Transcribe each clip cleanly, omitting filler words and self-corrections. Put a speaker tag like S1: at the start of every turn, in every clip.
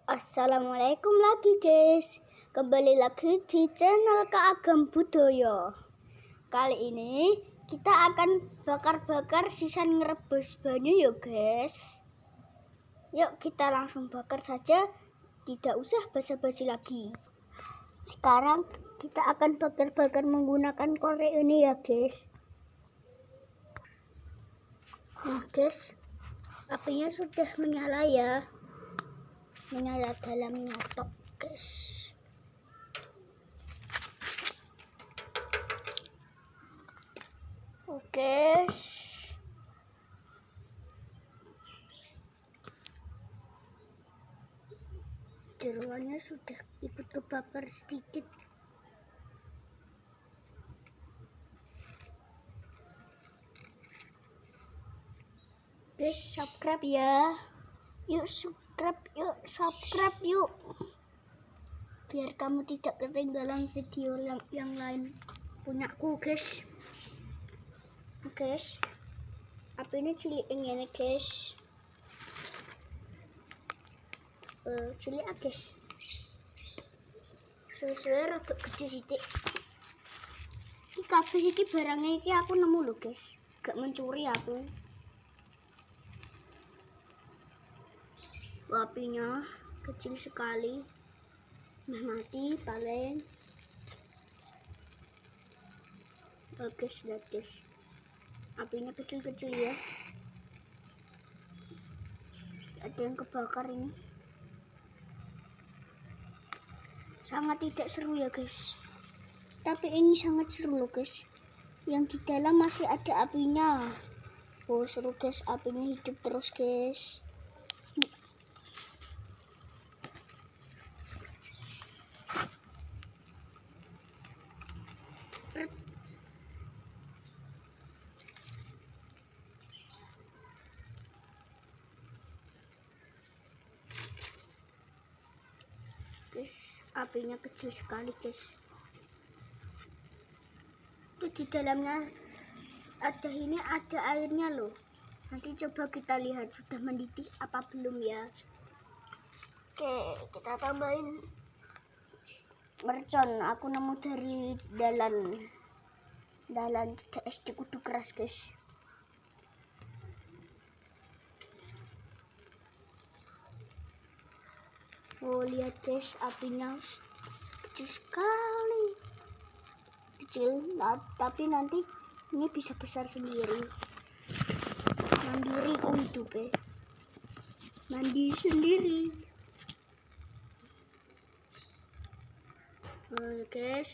S1: Assalamualaikum lagi guys. Kembali lagi di channel Keagam Budaya. Kali ini kita akan bakar-bakar sisa ngerebus banyu yuk guys. Yuk kita langsung bakar saja, tidak usah basa-basi lagi. Sekarang kita akan bakar-bakar menggunakan korek ini ya guys. Nah guys, apinya sudah menyala ya. Menyala dalam nyotok guys. Oke, jeruannya sudah ikut kebakar sedikit. Guys, subscribe ya. Yuk subscribe yuk. Biar kamu tidak ketinggalan video yang lain punyaku guys. Guys, apinya cilik ini guys. Cilik guys. Sesuai rada gede sithik. Iki kabeh iki barangnya iki aku nemu lho guys. Gak mencuri aku. Apinya kecil sekali. Nah mati paling. Oke, lihat guys. Apinya kecil-kecil ya. Ada yang kebakar ini. Sangat tidak seru ya guys. Tapi ini sangat seru loh guys. Yang di dalam masih ada apinya. Oh seru guys, apinya hidup terus guys. Guys, apinya kecil sekali guys. Itu di dalamnya ada airnya loh. Nanti coba kita lihat sudah mendidih apa belum ya. Oke, kita tambahin mercon. Aku nemu dari dalan SD Kudu Keras guys. Oh lihat guys, apinya kecil sekali. Kecil, tapi nanti ini bisa besar sendiri. Mandiri kok hidupnya. Mandi sendiri. Oh guys,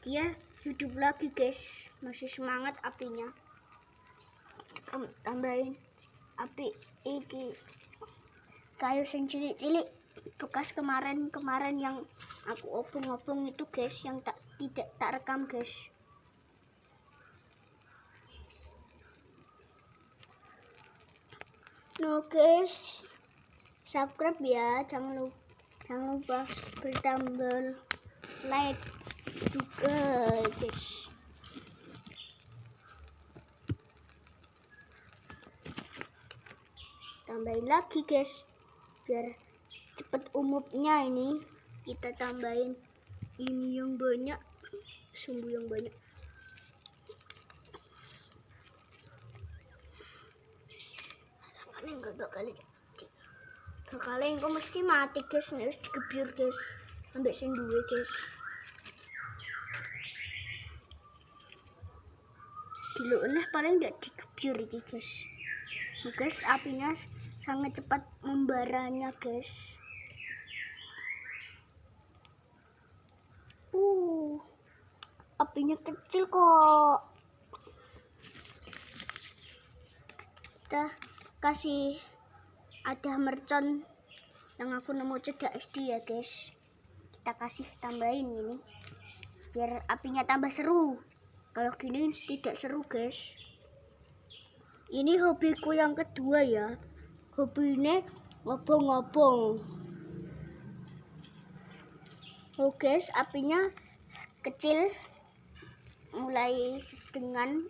S1: dia hidup lagi guys. Masih semangat apinya. Tambahin api iki kayu sing cilik-cilik bekas kemarin yang aku obong-obong itu guys, yang tidak tak rekam guys. No guys, subscribe ya, jangan lupa bertambah like juga guys. Tambahin lagi guys biar cepet umupnya. Ini kita tambahin ini yang banyak, sumbu yang banyak. Enggak kali engko mesti mati guys, nek wis digebyur guys. Ambek sing duwe guys. Dulu paling nggak digebyur iki guys. Guys, apinya sangat cepat membaranya guys. Apinya kecil kok. Kita kasih ada mercon yang aku nemu cedak SD ya guys. Kita kasih tambahin ini biar apinya tambah seru. Kalau gini tidak seru guys. Ini hobiku yang kedua ya. Hobinya ngobong-ngobong. Oh guys, apinya kecil, mulai dengan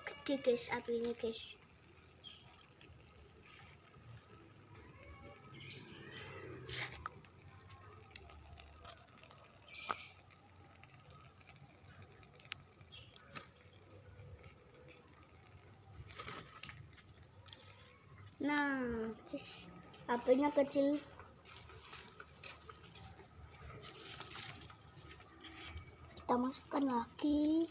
S1: gede guys apinya guys. guys. HP-nya kecil. Kita masukkan lagi.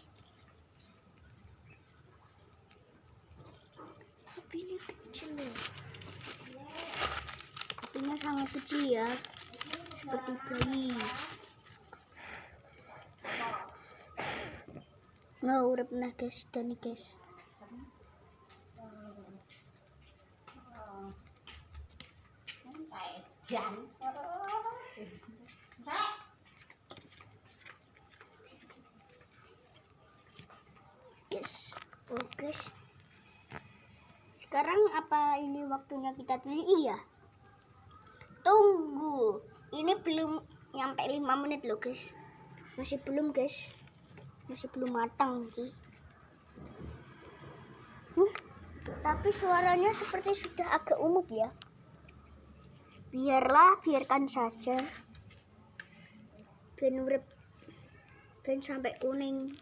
S1: HP-nya kecil loh. HP-nya sangat kecil ya, seperti bayi. Nggak urip nah guys, dan nih guys. Guys, oh guys. Sekarang apa ini waktunya kita teliti ya? Tunggu, ini belum nyampe 5 menit loh guys. Masih belum guys, masih belum matang sih. Tapi suaranya seperti sudah agak umum ya. Biarkan saja. Ben sampai kuning.